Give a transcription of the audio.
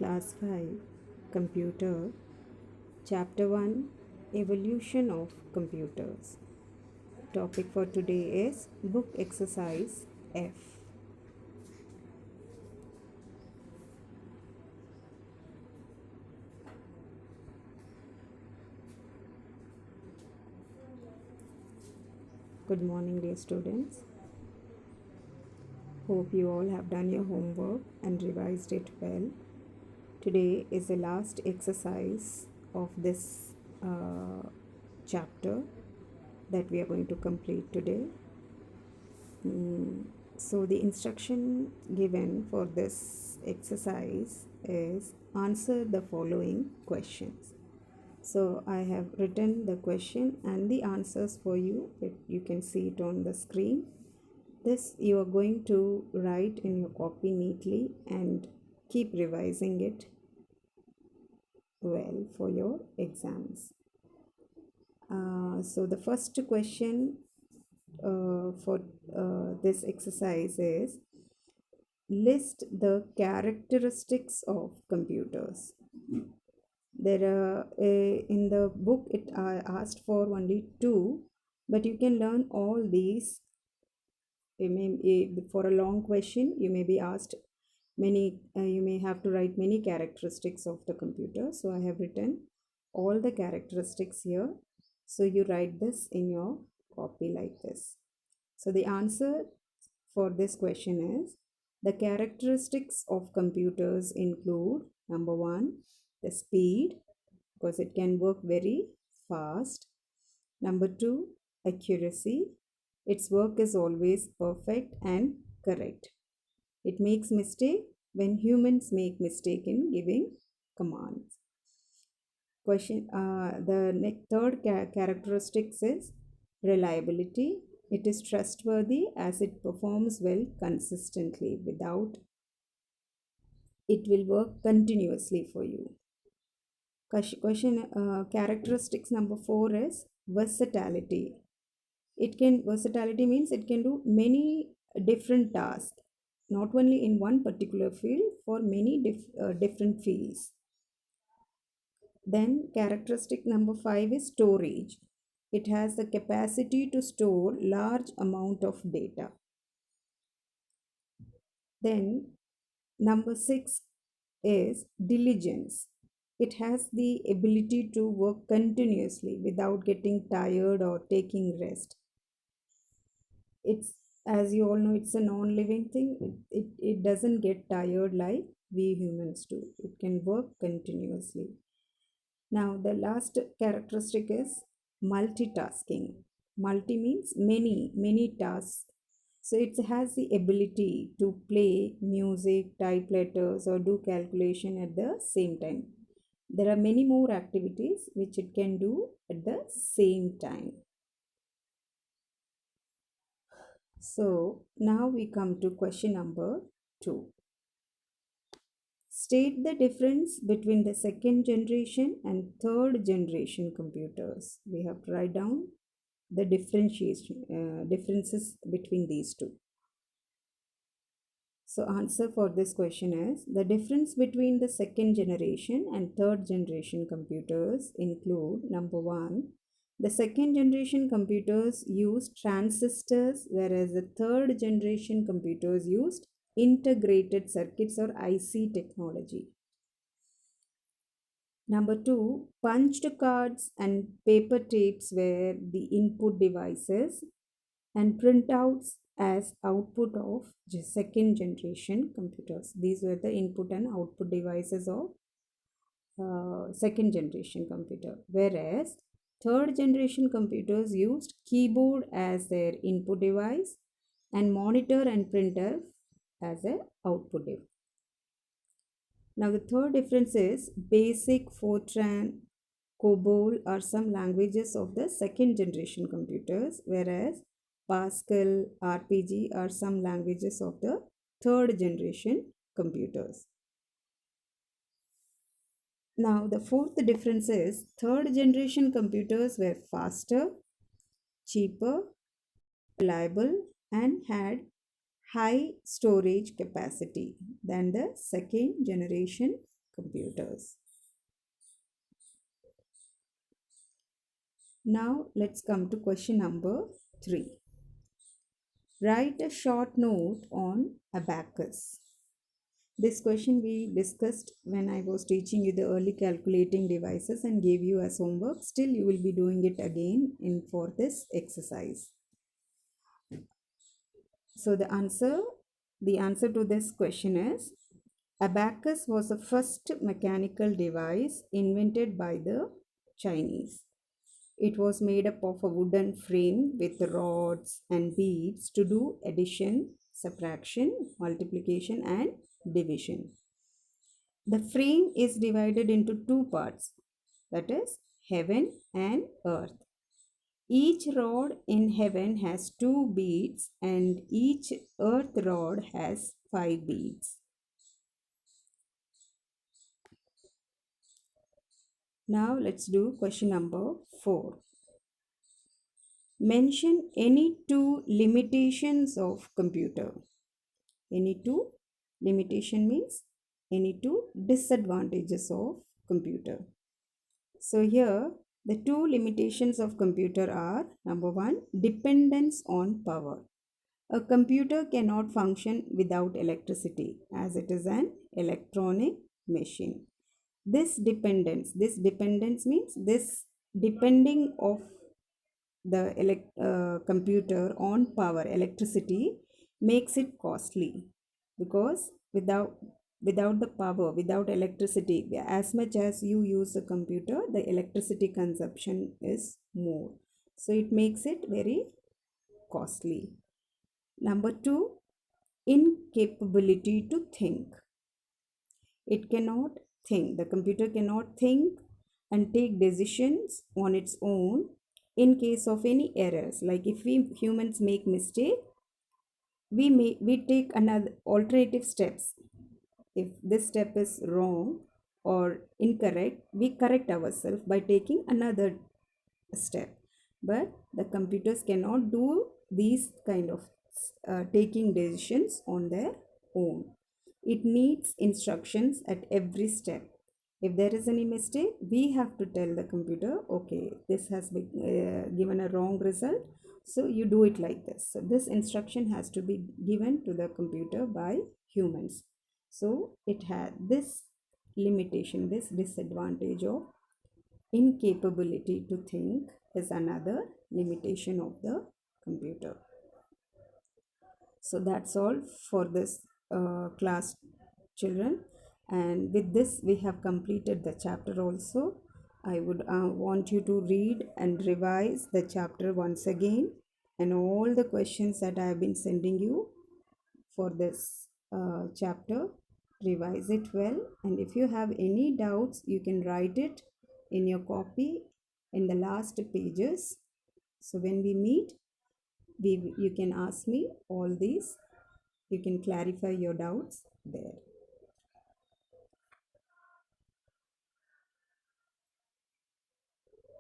Class 5 Computer Chapter 1 Evolution of Computers. Topic for today is Book Exercise F. Good morning, dear students. Hope you all have done your homework and revised it well. Today is the last exercise of this chapter that we are going to complete today. So the instruction given for this exercise is answer the following questions. So I have written the question and the answers for you. You can see it on the screen. This you are going to write in your copy neatly and keep revising it well for your exams. So the first question for this exercise is list the characteristics of computers. There are in the book it asked for only two, but you can learn all these. For a long question you may be asked many you may have to write many characteristics of the computer. So I have written all the characteristics here, so you write this in your copy like this. So the answer for this question is the characteristics of computers include number 1, the speed, because it can work very fast. Number 2, accuracy. Its work is always perfect and correct. It makes mistake when humans make mistake in giving commands. The third characteristics is reliability. It is trustworthy as it performs well consistently. Without it will work continuously for you. Characteristics number 4 is versatility. Versatility means it can do many different tasks, not only in one particular field, for many different fields. Then characteristic number 5 is storage. It has the capacity to store large amount of data. Then number 6 is diligence. It has the ability to work continuously without getting tired or taking rest. It's, as you all know, it's a non-living thing. It doesn't get tired like we humans do. It can work continuously. Now the last characteristic is multitasking. Multi means many tasks. So it has the ability to play music, type letters, or do calculation at the same time. There are many more activities which it can do at the same time. So now we come to question number 2. State the difference between the second generation and third generation computers. We have to write down the differences between these two. So answer for this question is the difference between the second generation and third generation computers include number 1, the second generation computers used transistors, whereas the third generation computers used integrated circuits or IC technology. Number 2, punched cards and paper tapes were the input devices and printouts as output of second generation computers. These were the input and output devices of second generation computer. Whereas third generation computers used keyboard as their input device and monitor and printer as their output device. Now the third difference is BASIC, Fortran, COBOL are some languages of the second generation computers, whereas Pascal, RPG are some languages of the third generation computers. Now the fourth difference is third generation computers were faster, cheaper, reliable and had high storage capacity than the second generation computers. Now let's come to question number 3. Write a short note on abacus. This question we discussed when I was teaching you the early calculating devices and gave you as homework. Still, you will be doing it again for this exercise. So the answer to this question is abacus was the first mechanical device invented by the Chinese. It was made up of a wooden frame with rods and beads to do addition, subtraction, multiplication, and division. The frame is divided into two parts, that is, heaven and earth. Each rod in heaven has two beads, and each earth rod has five beads. Now let's do question number 4. Mention any two limitations of computer. Any two limitation means any two disadvantages of computer. So here the two limitations of computer are: number 1, dependence on power. A computer cannot function without electricity as it is an electronic machine. This dependence means this depending of the computer on power, electricity, makes it costly, because without the power, without electricity, as much as you use the computer, the electricity consumption is more, so it makes it very costly. Number 2, incapability to think. It cannot think. The computer cannot think and take decisions on its own in case of any errors. Like if we humans make mistake, we take another alternative steps. If this step is wrong or incorrect, we correct ourselves by taking another step. But the computers cannot do these kind of taking decisions on their own. It needs instructions at every step. If there is any mistake, we have to tell the computer, okay, this has been given a wrong result, so you do it like this. So this instruction has to be given to the computer by humans. So it had this limitation, this disadvantage of incapability to think is another limitation of the computer. So that's all for this class, children, and with this we have completed the chapter also. I would want you to read and revise the chapter once again, and all the questions that I have been sending you for this chapter, revise it well, and if you have any doubts you can write it in your copy in the last pages. So when we meet, you can ask me all these, you can clarify your doubts there.